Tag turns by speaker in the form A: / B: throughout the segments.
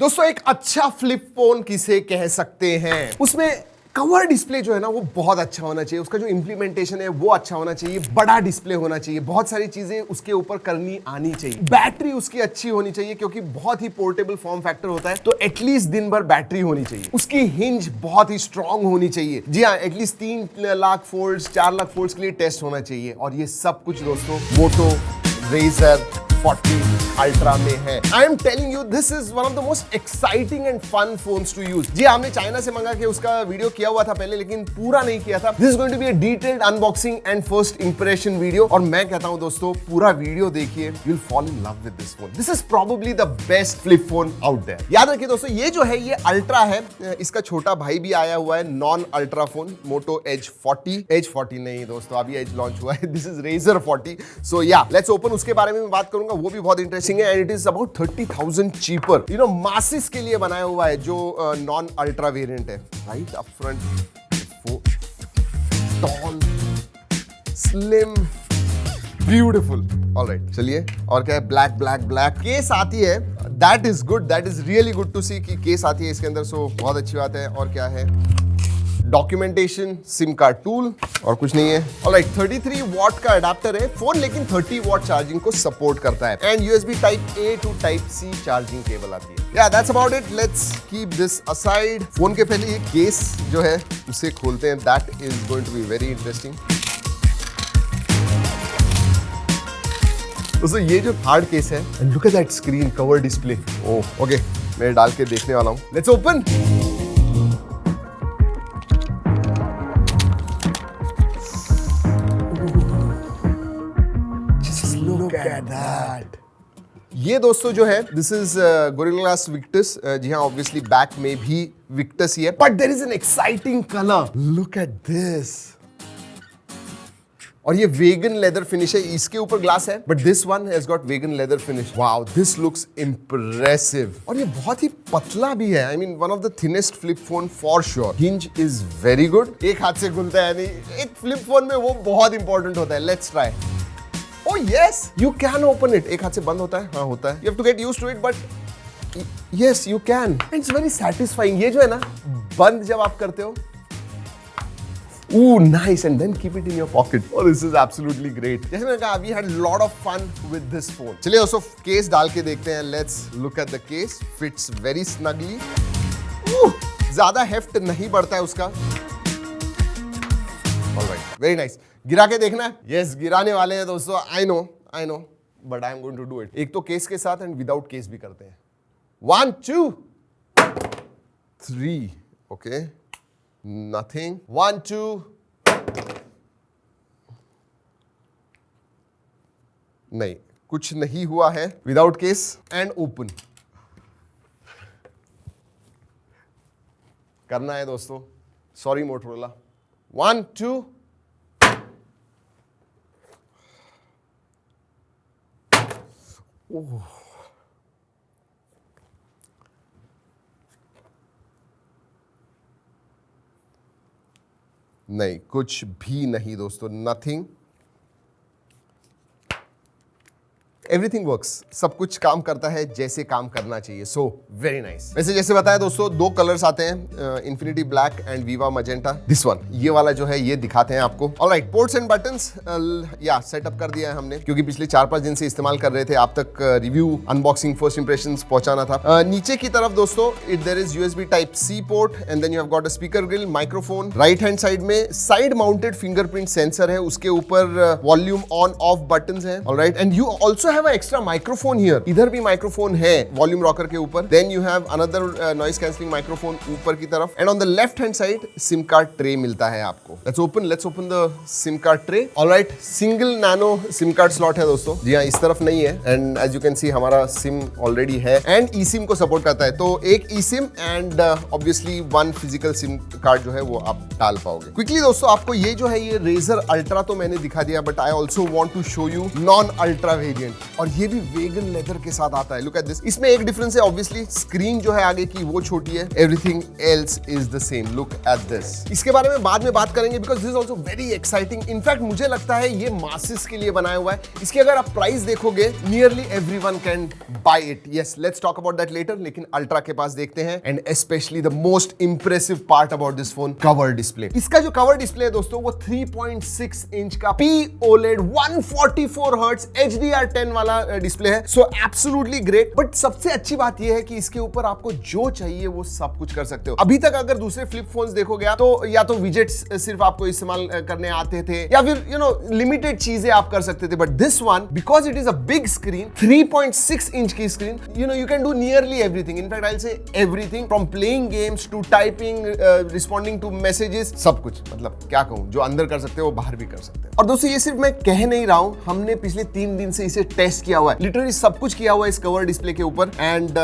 A: दोस्तों एक अच्छा फ्लिप फोन किसे कह सकते हैं? उसमें कवर डिस्प्ले जो है ना वो बहुत अच्छा होना चाहिए, उसका जो इंप्लीमेंटेशन है वो अच्छा होना चाहिए, बड़ा डिस्प्ले होना चाहिए, बहुत सारी चीजें उसके ऊपर करनी आनी चाहिए, बैटरी उसकी अच्छी होनी चाहिए क्योंकि बहुत ही पोर्टेबल फॉर्म फैक्टर होता है तो एटलीस्ट दिन भर बैटरी होनी चाहिए, उसकी हिंज बहुत ही स्ट्रांग होनी चाहिए। जी हाँ, at least 3 lakh folds 4 lakh folds के लिए टेस्ट होना चाहिए और ये सब कुछ दोस्तों मोटो रेजर 40 अल्ट्रा में है। I am telling you this is one of the most exciting and fun phones to use. जी हमने चाइना से मंगा के उसका वीडियो किया हुआ था पहले, लेकिन पूरा नहीं किया था। This is going to be a detailed unboxing and first impression video और मैं कहता हूं दोस्तों पूरा वीडियो देखिए, you will fall in love with this phone. This is probably the best flip phone out there. याद रखिए दोस्तों ये जो है ये अल्ट्रा है, इसका छोटा भाई भी आया हुआ है non ultra phone Moto Edge 40 नहीं दोस्तों, अभी एज लॉन्च हुआ है। This is razor 40। सो या लेट्स ओपन, उसके बारे में मैं बात करूंगा, वो भी बहुत इंटरेस्टिंग है and it is about 30,000 cheaper. You know masses के लिए बनाया हुआ है जो नॉन अल्ट्रा वेरिएंट है। Right up front tall slim beautiful. Alright चलिए, और क्या है, ब्लैक ब्लैक ब्लैक केस आती है, that is good, that is really good to see कि केस आती है इसके अंदर, सो बहुत अच्छी बात है। और क्या है, डॉक्यूमेंटेशन, सिम कार्ड टूल और कुछ नहीं है। ऑलराइट 33 वॉट का अडेप्टर है फोन, लेकिन 30 वॉट चार्जिंग को सपोर्ट करता है and USB type A to type C charging cable आती है। Yeah that's about it, let's keep this aside. Phone के पहले ये केस जो है उसे खोलते हैं, that is going to be very interesting. दोस्तों ये जो हार्ड केस है, and look at that screen cover display. Oh okay, मैं डाल के देखने वाला हूं। Let's open. Look at that. ये दोस्तों जो है this is Gorilla Glass Victus. जी हाँ, ऑब्वियसली बैक में भी विक्टस ही है, but there is an exciting colour. Look at this. और ये वेगन लेदर फिनिश है, इसके ऊपर ग्लास है but this one has got vegan leather finish. Wow, this looks impressive. और ये बहुत ही पतला भी है, I mean one of the thinnest flip phone for sure. Hinge is very good, एक हाथ से खुलता है नहीं, एक फ्लिप फोन में वो बहुत इंपॉर्टेंट होता है। Let's try. Oh yes, you can open it. एक हाथ से बंद होता है, हाँ होता है। You have to get used to it, but yes, you can. And it's very satisfying. ये जो है ना, बंद जब आप करते हो, ooh nice, and then keep it in your pocket. Oh, this is absolutely great. जैसे मैंने कहा, we had a lot of fun with this phone. चलिए दोस्तों केस डाल के देखते हैं। Let's look at the case. Fits very snugly. ज़्यादा हेफ्ट नहीं बढ़ता है उसका। Alright, very nice. गिरा के देखना है? यस, गिराने वाले हैं दोस्तों। I know but I am going to do it. एक तो केस के साथ एंड विदाउट केस भी करते हैं। 1 2 3 ओके, नथिंग। 1 2 नहीं, कुछ नहीं हुआ है। विदाउट केस एंड ओपन करना है दोस्तों। Sorry Motorola. 1 2 ओह, नहीं, कुछ भी नहीं दोस्तों, नथिंग। एवरीथिंग वर्क्स, सब कुछ काम करता है जैसे काम करना चाहिए। So very nice. वैसे जैसे बताया दोस्तों, 2 कलर्स आते हैं, infinity black and Viva magenta. This one, ये वाला जो है ये दिखाते हैं आपको। ऑलराइट, पोर्ट्स एंड बटन्स या सेटअप कर दिया है हमने, क्योंकि पिछले 4-5 दिन से इस्तेमाल कर रहे थे, आप तक रिव्यू, अनबॉक्सिंग, फर्स्ट इंप्रेशंस पहुंचाना था। नीचे की तरफ दोस्तों there is USB type C port and then you have got a speaker grill, microphone. Right hand side में साइड माउंटेड फिंगरप्रिंट सेंसर है, उसके ऊपर वॉल्यूम ऑन ऑफ बटन्स हैं। Alright, and you also have a extra microphone here. इधर भी microphone है volume rocker के ऊपर। Then you have another noise cancelling microphone ऊपर की तरफ and on the left hand side SIM card tray मिलता है आपको। Let's open the SIM card tray. Alright, single nano SIM card slot है दोस्तों। जी हाँ, इस तरफ नहीं है and as you can see हमारा सिम ऑलरेडी है एंड ई सिम को सपोर्ट करता है, तो एक E SIM and obviously 1 physical SIM card जो है वो आप डाल पाओगे। क्विकली दोस्तों आपको ये जो है ये रेजर अल्ट्रा तो मैंने दिखा दिया, but I also want to show you non ultra variant. और ये भी वेगन लेदर के साथ आता है। Look at this. इसमें एक डिफरेंस है ऑब्वियसली, स्क्रीन जो है आगे की वो छोटी है, everything else is the same. Look at this. इसके बारे में बाद में बात करेंगे because this is also very exciting. In fact मुझे लगता है ये मासेस के लिए बनाया हुआ है। इसकी अगर आप प्राइस देखोगे, nearly everyone can buy it. Yes, let's talk about that later, लेकिन अल्ट्रा के पास देखते हैं। And specially the most impressive part about this phone, cover display. इसका जो कवर डिस्प्ले है दोस्तों, वो 3.6 इंच का POLED 144 हर्ट्ज HDR10 वाला डिस्प्ले है। So absolutely great. बट सबसे अच्छी बात यह है कि इसके ऊपर आपको जो चाहिए वो सब कुछ कर सकते हो। अभी तक अगर दूसरे फ्लिप फोन्स देखोगे तो या तो विजेट्स सिर्फ आपको इस्तेमाल करने आते थे, या फिर लिमिटेड चीजें आप कर सकते थे। But this one, because it is a big screen, 3.6 inch की screen, you can do nearly everything. In fact I will say everything from playing games to typing, responding to messages, सब कुछ। मतलब क्या कहूं, जो अंदर कर सकते हो वो बाहर भी कर सकते हो। और दोस्तों ये सिर्फ मैं कह नहीं रहा हूं, हमने पिछले 3 दिन से इसे टेस्ट किया हुआ है। लिटरली सब कुछ किया हुआ है इस कवर डिस्प्ले के ऊपर। And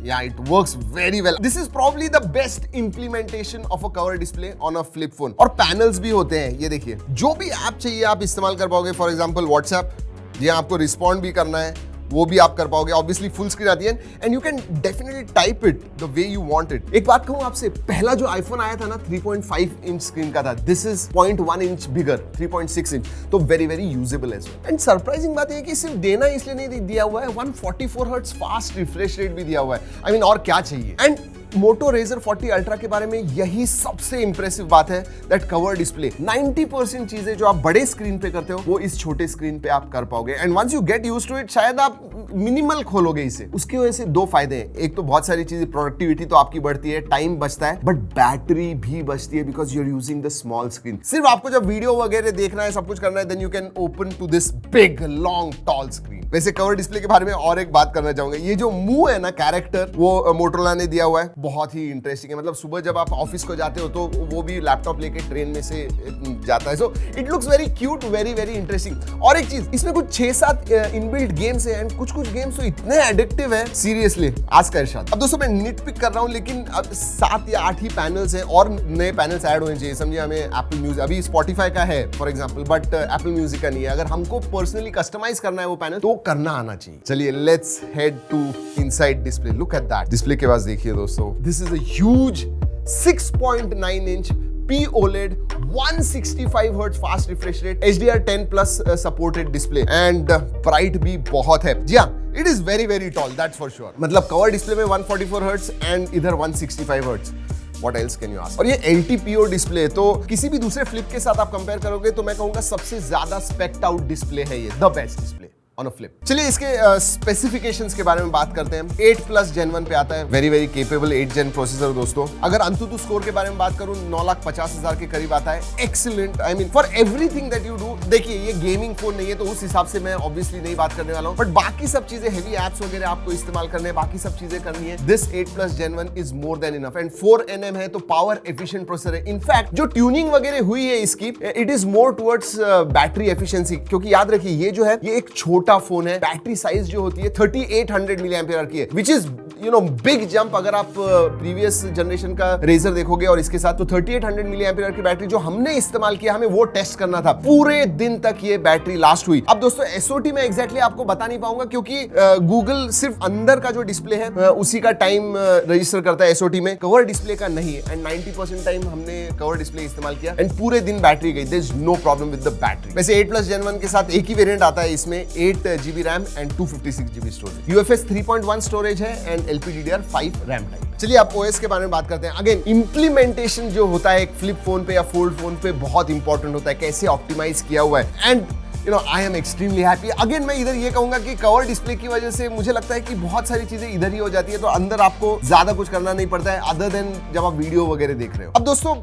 A: yeah, it works very well. This is probably the best implementation of a cover display on a flip phone. और पैनल्स भी होते हैं, ये देखिए। जो भी ऐप चाहिए आप इस्तेमाल कर पाओगे। फॉर एग्जांपल व्हाट्सएप, जी आपको रिस्पॉन्ड भी करना है वो भी आप कर पाओगे। ऑब्वियसली फुल स्क्रीन आती है and you can definitely type it the way you want it. एक बात कहूं आपसे, पहला जो आईफोन आया था ना 3.5 इंच स्क्रीन का था, this is 0.1 inch bigger, 3.6 inch, तो very very usable as well. And surprising बात है कि सिर्फ देना इसलिए नहीं दिया हुआ है, 144 हर्ट्ज फास्ट रिफ्रेश रेट भी दिया हुआ है। आई मीन और क्या चाहिए। एंड मोटो रेजर 40 अल्ट्रा के बारे में यही सबसे इंप्रेसिव बात है, दैट कवर डिस्प्ले 90% चीजें जो आप बड़े स्क्रीन पे करते हो वो इस छोटे स्क्रीन पे आप कर पाओगे। And once you get used to it, शायद आप मिनिमल खोलोगे इसे। उसकी वजह से 2 फायदे हैं। एक तो बहुत सारी चीजें, प्रोडक्टिविटी तो आपकी बढ़ती है, टाइम बचता है, बट बैटरी भी बचती है because you are using the small screen. सिर्फ आपको जब वीडियो वगैरह देखना है, सब कुछ करना है, then you can open to this big long tall screen. वैसे कवर डिस्प्ले के बारे में और एक बात करना चाहूंगा, ये जो मुंह है ना, कैरेक्टर, वो मोटोरोला ने दिया हुआ है, बहुत ही इंटरेस्टिंग है। मतलब सुबह जब आप ऑफिस को जाते हो तो वो भी लैपटॉप लेके ट्रेन में से जाता है। So it looks very cute, very very interesting. और एक चीज, इसमें कुछ 6-7 इनबिल्ट गेम्स है एंड कुछ गेम्स तो इतने एडिक्टिव है, सीरियसली आज का इरशाद। अब दोस्तों मैं निट पिक कर रहा हूं, लेकिन अब 7 या 8 ही पैनल्स हैं और नए पैनल्स ऐड होने चाहिए। समझिए हमें एप्पल म्यूजिक, अभी स्पॉटिफाई का है for example, but Apple music का नहीं है। अगर हमको पर्सनली कस्टमाइज करना है वो पैनल, तो करना आना चाहिए। चलिए let's head to inside display. Look at that. Display के पास देखिए दोस्तों, this is a huge 6.9 inch POLED 165 hertz fast refresh rate HDR10 plus supported display and bright भी बहुत है। जी हाँ, it is very very tall, that's for sure. मतलब कवर डिस्प्ले में 144 हर्ट्ज एंड इधर 165 hertz. What else can you ask? और ये LTPO डिस्प्ले, तो किसी भी दूसरे फ्लिप के साथ आप कंपेयर करोगे तो मैं कहूंगा सबसे ज्यादा स्पेक्ड आउट डिस्प्ले है ये, the best display on a flip. चलिए इसके स्पेसिफिकेशंस के बारे में बात करते हैं। 8+ Gen 1 पे आता है, very very capable 8 Gen processor दोस्तों। अगर अंतुतु स्कोर के बारे में बात करूं, 9,50,000 के करीब आता है। Excellent, I mean for everything that you do. देखिए ये गेमिंग फोन नहीं है तो उस हिसाब से मैं ऑब्वियसली नहीं बात करने वाला हूं, बट बाकी सब चीजें, हेवी एप्स वगैरह आपको इस्तेमाल करने हैं, बाकी सब चीजें करनी है, this 8+ Gen 1 is more than enough. And 4nm है तो पावर एफिशिएंट प्रोसेसर है। इनफैक्ट जो ट्यूनिंग वगैरह हुई है इसकी, it is more towards battery efficiency, क्योंकि याद रखिए ये जो है ये एक छोटा फोन है। बैटरी साइज जो होती है 3800 mAh की है, विच इज बिग जंप। अगर आप प्रीवियस जनरेशन का रेजर देखोगे और इसके साथ, तो 3800 mAh की बैटरी जो हमने इस्तेमाल किया, हमें वो टेस्ट करना था। पूरे दिन तक ये बैटरी लास्ट हुई। अब दोस्तों SOT में एग्जैक्टली आपको बता नहीं पाऊंगा, क्योंकि गूगल सिर्फ अंदर का जो डिस्प्ले है उसी का टाइम रजिस्टर करता है SOT में, कवर डिस्प्ले का नहीं है। एंड 90% टाइम हमने कवर डिस्प्ले इस्तेमाल किया एंड पूरे दिन बैटरी गई, there is no problem with the battery. वैसे 8+ Gen 1 के साथ एक ही वेरिएंट आता है, इसमें 8GB RAM and 256GB storage. UFS 3.1 storage है एंड LPDDR5 रैम टाइप। चलिए आप OS के बारे में बात करते हैं। अगेन इंप्लीमेंटेशन जो होता है एक फ्लिप फोन पे या फोल्ड फोन पे बहुत इंपॉर्टेंट होता है, कैसे ऑप्टिमाइज किया हुआ है। And I am extremely happy. Again मैं इधर ये कहूंगा कि कवर डिस्प्ले की वजह से मुझे लगता है कि बहुत सारी चीजें इधर ही हो जाती है, तो अंदर आपको ज्यादा कुछ करना नहीं पड़ता है अदर देन जब आप वीडियो वगैरह देख रहे हो। अब दोस्तों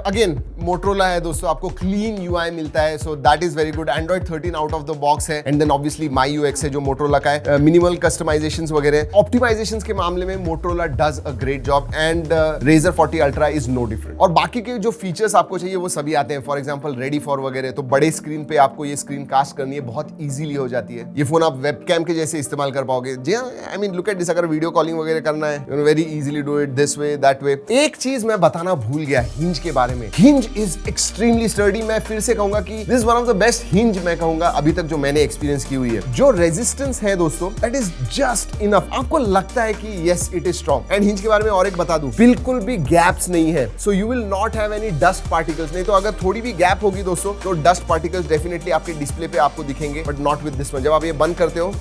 A: अगेन मोटोरोला है दोस्तों, आपको क्लीन UI मिलता है, so that is very good. Android 13 out of the box है एंड देन ऑब्वियसली MyUX है जो मोटोरोला का है। मिनिमल कस्टमाइजेशंस वगैरह, ऑप्टिमाइजेशंस के मामले में Motorola does a great great job and Razer 40 Ultra is no different. और बाकी के जो फीचर्स आपको चाहिए वो सभी आते हैं। फॉर एग्जांपल रेडी फॉर वगैरह, तो बड़े स्क्रीन पे आपको ये स्क्रीन कास्ट करनी है, बहुत इजीली हो जाती है। ये फोन आप वेबकैम के जैसे इस्तेमाल कर पाओगे। जी हाँ, I mean look at this, अगर वीडियो कॉलिंग वगैरह करना है, you know very easily do it this way that way. एक चीज मैं बताना भूल गया हिंज के बारे में। Hinge is extremely sturdy. मैं फिर से कहूंगा कि this is one of the best hinge मैं कहूंगा अभी तक जो मैंने एक्सपीरियंस की हुई है। जो रेजिस्टेंस है दोस्तों, दैट इज जस्ट इनफ। आपको लगता है कि yes it is strong. And hinge के बारे में और एक बता दूं, बिल्कुल भी गैप्स नहीं है। So you will not have any dust particles. नहीं तो अगर थोड़ी भी गैप होगी दोस्तों, तो डस्ट पार्टिकल्स डेफिनेटली आपके डिस्प्ले पे आपको दिखेंगे, but not with this one. जब आप ये बंद करते हो,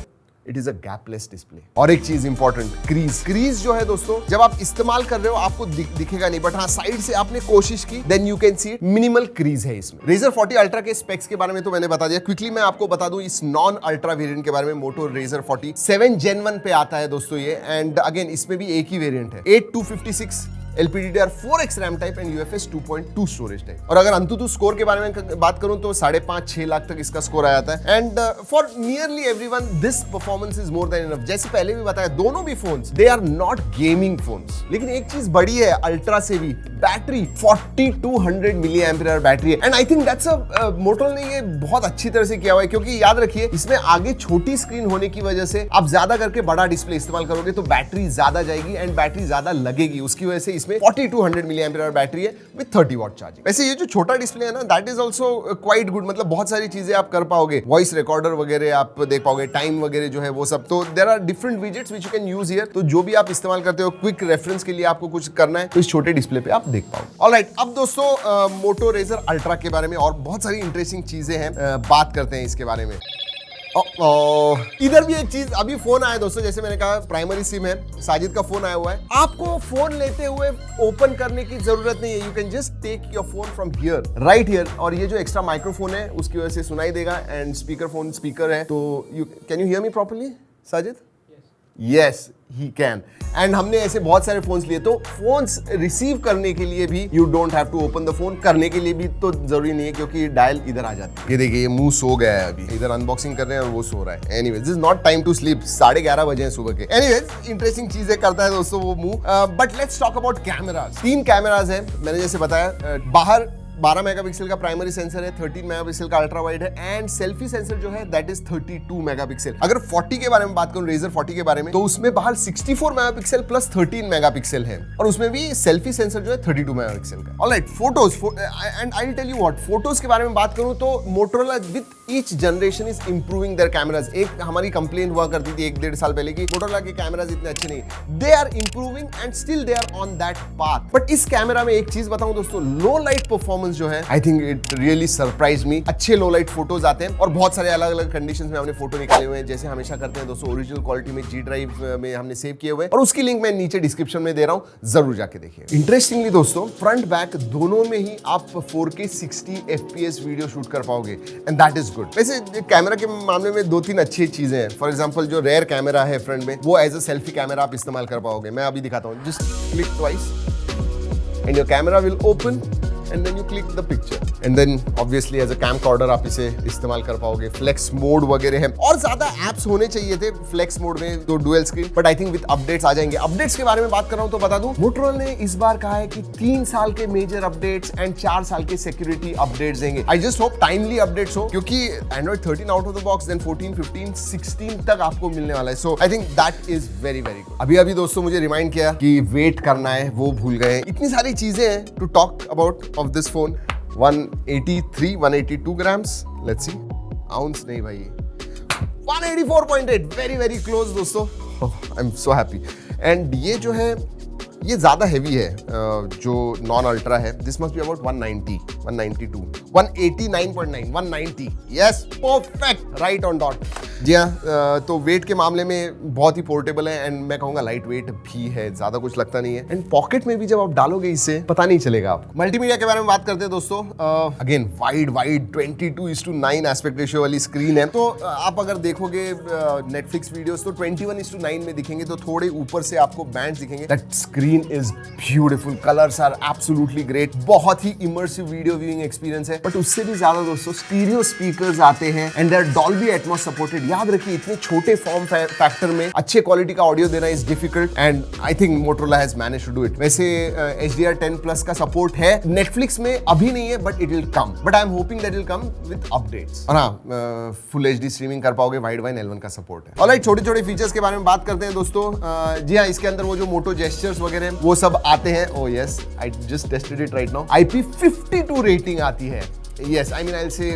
A: इट इज अ गैपलेस डिस्प्ले। और एक चीज इंपॉर्टेंट, क्रीज जो है दोस्तों, जब आप इस्तेमाल कर रहे हो आपको दिखेगा नहीं, बट हाँ साइड से आपने कोशिश की, then you can see it. Minimal crease है इसमें। Razer 40 Ultra के स्पेक्स के बारे में तो मैंने बता दिया। क्विकली मैं आपको बता दूं इस नॉन अल्ट्रा वेरिएंट के बारे में। Moto Razer 40 7 Gen 1 पे आता है दोस्तों ये। एंड अगेन इसमें भी एक ही वेरिएंट है, 8256 LPDDR4X RAM type and UFS 2.2 storage type. और अगर अंतुतु स्कोर के बारे में बात करूं तो 5.5-6 लाख तक इसका स्कोर आ जाता है। And for nearly everyone this performance is more than enough. जैसे पहले भी बताया, दोनों भी phones they are not gaming phones, लेकिन एक चीज बड़ी है अल्ट्रा से भी, बैटरी 4200 मिली एम्पियर बैटरी है। And I think that's a Motorola ने ये बहुत अच्छी तरह से किया हुआ है, क्योंकि याद रखिए इसमें आगे छोटी स्क्रीन होने की वजह से आप ज्यादा करके बड़ा डिस्प्ले इस्तेमाल करोगे तो बैटरी ज्यादा जाएगी एंड बैटरी ज्यादा लगेगी। उसकी वजह से इसमें 4200 मिली एम्पियर बैटरी है विद 30 वॉट चार्जिंग। वैसे ये जो छोटा डिस्प्ले है ना, that is also quite good. मतलब बहुत सारी चीजें आप कर पाओगे, वॉइस रिकॉर्डर वगैरह आप देख पाओगे, टाइम वगैरह जो है वो सब। तो there are different widgets which you can use here. तो जो भी आप इस्तेमाल करते हो, क्विक रेफरेंस के लिए आपको कुछ करना है तो इस छोटे डिस्प्ले पे आप देख पाओगे। ऑलराइट, अब दोस्तों Moto Razer Ultra के बारे में और बहुत सारी इंटरेस्टिंग चीजें हैं, बात करते हैं इसके बारे में। इधर भी एक चीज, अभी फोन आया दोस्तों, जैसे मैंने कहा प्राइमरी सिम है, साजिद का फोन आया हुआ है। आपको फोन लेते हुए ओपन करने की जरूरत नहीं है। You can just take your phone from here, right here. और ये जो एक्स्ट्रा माइक्रोफोन है उसकी वजह से सुनाई देगा। एंड स्पीकर है, तो you can you hear me properly Sajid? Yes he can. And हमने ऐसे बहुत सारे फोन्स लिए, तो फोन्स रिसीव करने के लिए भी you don't have to open the phone. करने के लिए भी तो जरूरी नहीं है, क्योंकि डायल इधर आ जाती है। ये देखिए, ये मुंह सो गया है अभी, इधर अनबॉक्सिंग कर रहे हैं और वो सो रहा है। Anyways, this is not time to sleep. 11:30 बजे हैं सुबह के। एनीवेज, इंटरेस्टिंग चीजें करता है दोस्तों वो मुंह। But let's talk about cameras. 3 cameras है, मैंने जैसे बताया। बाहर 12 मेगापिक्सल का प्राइमरी सेंसर है, 13 मेगापिक्सल का अल्ट्रा वाइड है, एंड सेल्फी सेंसर जो है दैट इज 32 मेगापिक्सल। अगर 40 के बारे में बात करूं, Razer 40 के बारे में, तो उसमें बाहर 64 मेगापिक्सल प्लस 13 मेगापिक्सल है, और उसमें भी सेल्फी सेंसर जो है 32 मेगापिक्सल का। Alright, photos, and I will tell you what, photos के बारे में बात करूं तो Motorola with each generation is improving their cameras. एक हमारी कंप्लेंट हुआ करती थी 1-1.5 साल पहले की Motorola के कैमराज इतने अच्छे नहीं। They are improving and still they are on that path. But इस कैमरा में एक चीज बताऊं दोस्तों, लो लाइट परफॉर्मेंस जो है, I think it really surprise me. अच्छे लो लाइट फोटोज आते हैं, और बहुत सारे अलग अलग कंडीशंस में हमने फोटो निकाले हुए हैं, जैसे हमेशा करते हैं दोस्तों। ओरिजिनल क्वालिटी में G ड्राइव में हमने सेव किए हुए हैं, और उसकी लिंक मैं नीचे डिस्क्रिप्शन में दे रहा हूं, जरूर जाके देखिए। इंटरेस्टिंगली दोस्तों, फ्रंट बैक दोनों में ही आप 4K 60 FPS वीडियो शूट कर पाओगे, एंड दैट इज गुड। वैसे कैमरा के मामले में 2-3 अच्छी चीजें हैं। फॉर एग्जांपल, जो रेयर कैमरा है फ्रंट में, वो एज अ सेल्फी कैमरा आप इस्तेमाल कर पाओगे। मैं अभी दिखाता हूं, just click twice and your camera will open, and then you click the picture, and then obviously as a camcorder आप इसे इस्तेमाल कर पाओगे। फ्लेक्स मोड वगैरह है, और ज्यादा एप्स होने चाहिए थे फ्लेक्स मोड में, तो dual screen, but I think with updates आ जाएंगे। अपडेट्स के बारे में बात कर रहा हूं तो बता दूं, Motorola ने इस बार कहा है कि 3 साल के मेजर अपडेट्स एंड 4 साल के सिक्योरिटी अपडेट्स देंगे। I just hope timely updates हो, क्योंकि Android 13 out of the box, then 14, 15, 16 तक आपको मिलने वाला है। So I think that is very very good. अभी दोस्तों मुझे रिमाइंड किया कि वेट करना है, वो भूल गए। इतनी सारी चीजें हैं to talk about of this phone. 182 grams, let's see, ounce नहीं भाई, 184.8, वेरी वेरी क्लोज दोस्तों। I am so happy. And ये जो है, ये ज्यादा हैवी है, जो नॉन अल्ट्रा है। This must be about 190, 192, 189.9, 190, yes, perfect, right on dot. जी हाँ, तो वेट के मामले में बहुत ही पोर्टेबल है, एंड मैं कहूँगा लाइट वेट भी है, ज्यादा कुछ लगता नहीं है। एंड पॉकेट में भी जब आप डालोगे इसे, पता नहीं चलेगा आपको। मल्टीमीडिया के बारे में बात करते हैं दोस्तों। अगेन वाइड 22:9 एस्पेक्ट रेशियो वाली स्क्रीन है, तो आप अगर देखोगे नेटफ्लिक्स वीडियोस तो 21:9 में दिखेंगे, तो थोड़े ऊपर से आपको बैंड्स दिखेंगे। That screen is beautiful, colours are absolutely great, बहुत ही immersive video audio viewing experience है, बट उससे भी ज्यादा दोस्तों स्टीरियो स्पीकर्स आते हैं and they are Dolby Atmos supported. याद रखिए इतने छोटे फॉर्म फैक्टर में अच्छे क्वालिटी का ऑडियो देना is difficult and I think Motorola has managed to do it. वैसे HDR10 Plus का सपोर्ट है नेटफ्लिक्स में, अभी नहीं है but it will come, but I am hoping that will come with updates. और हाँ, फुल HD स्ट्रीमिंग कर पाओगे, वाइड वाइन L1 का सपोर्ट है। ऑलराइट, छोटे छोटे फीचर्स के बारे में बात करते हैं दोस्तों। जी हाँ, इसके अंदर वो जो मोटो जेस्चर्स वगैरह वो सब आते हैं। Oh yes, I just tested it right now. IP52 rating आती है। Yes, I mean I'll say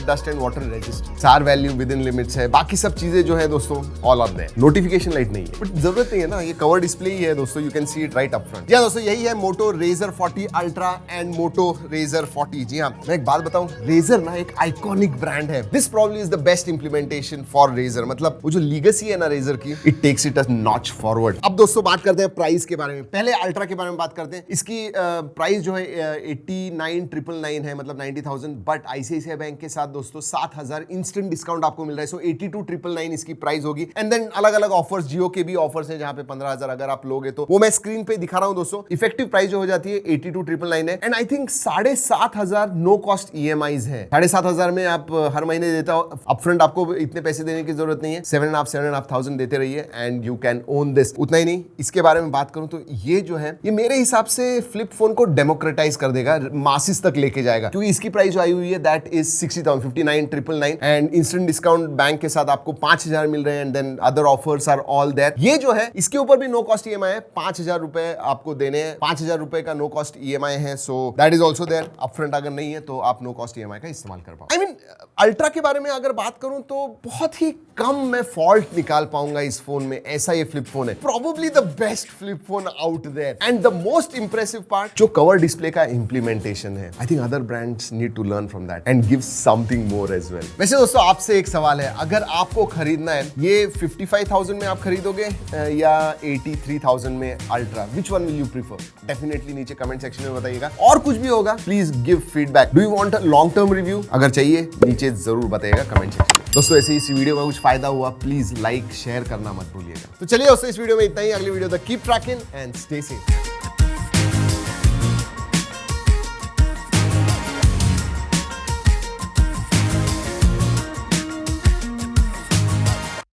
A: dust and water resist. SAR value within limits है। बाकी सब चीजें जो है दोस्तों all up there। Notification light नहीं है, बट जरूरत नहीं है ना, ये कवर डिस्प्ले ही है दोस्तों। You can see it right up front। जी हाँ दोस्तों, यही है Moto Razr 40 Ultra and Moto Razr 40। जी हाँ, मैं एक बात बताऊं, Razr ना एक आइकॉनिक ब्रांड है। This probably is the best implementation for Razr। मतलब वो जो लीगेसी है ना Razr की, it takes it a notch forward। अब दोस्तों बात करते हैं प्राइस के बारे में। पहले अल्ट्रा के बारे में बात करते हैं। इसकी प्राइस जो है 89,999 है, मतलब 90,000, बट ICICI बैंक के साथ दोस्तों 7,000 इंस्टेंट डिस्काउंट आपको मिल रहा है। सो 82,999 इसकी प्राइस होगी। एंड देन अलग अलग ऑफर्स, जियो के भी ऑफर्स हैं जहां पे 15,000 अगर आप लोगे तो वो मैं स्क्रीन पे दिखा रहा हूं दोस्तों। इफेक्टिव प्राइस जो हो जाती है 82,999 है। And I think 7,500 no cost EMIs है। 7,500 में आप हर महीने देता हो, अपफ्रंट आपको इतने पैसे देने की जरूरत नहीं है। 7,500 देते रहिए and you can own this. उतना ही नहीं, इसके बारे में बात करूं तो ये जो है, ये मेरे हिसाब से फ्लिप फोन को डेमोक्रेटाइज कर देगा, मासिस तक लेके जाएगा, क्योंकि इसकी प्राइस जो आई हुई है that is 60,000, 59,999 and instant discount bank के साथ आपको 5,000 मिल रहे हैं and then other offers are all there. ये जो है इसके ऊपर भी नो कॉस्ट EMI है, 5,000 रुपए आपको देने हैं, 5,000 रुपए का नो कॉस्ट EMI है। So that is also there. Upfront अगर नहीं है तो आप नो कॉस्ट EMI का इस्तेमाल कर पाओ। आई मीन अल्ट्रा के बारे में अगर बात करूं तो बहुत ही कम मैं फॉल्ट निकाल पाऊंगा इस फोन में, ऐसा ये फ्लिप फोन है। Probably the best flip phone out there and the most impressive part जो कवर डिस्प्ले का इंप्लीमेंटेशन है। I think other brands need to learn from that and give something more as well. वैसे दोस्तों आपसे एक सवाल है, अगर आपको खरीदना है, ये 55,000 में आप खरीदोगे या 83,000 में ultra, which one will you prefer? Definitely नीचे कमेंट सेक्शन में बताइएगा। और कुछ भी होगा please give feedback. Do you want a long term review? अगर चाहिए नीचे जरूर बताइएगा कमेंट सेक्शन में। दोस्तों ऐसे इस वीडियो में कुछ फायदा हुआ प्लीज लाइक शेयर करना मत भूलिएगा। तो चलिए दोस्तों इस वीडियो में इतना ही। अगली वीडियो तक keep trekking and stay safe.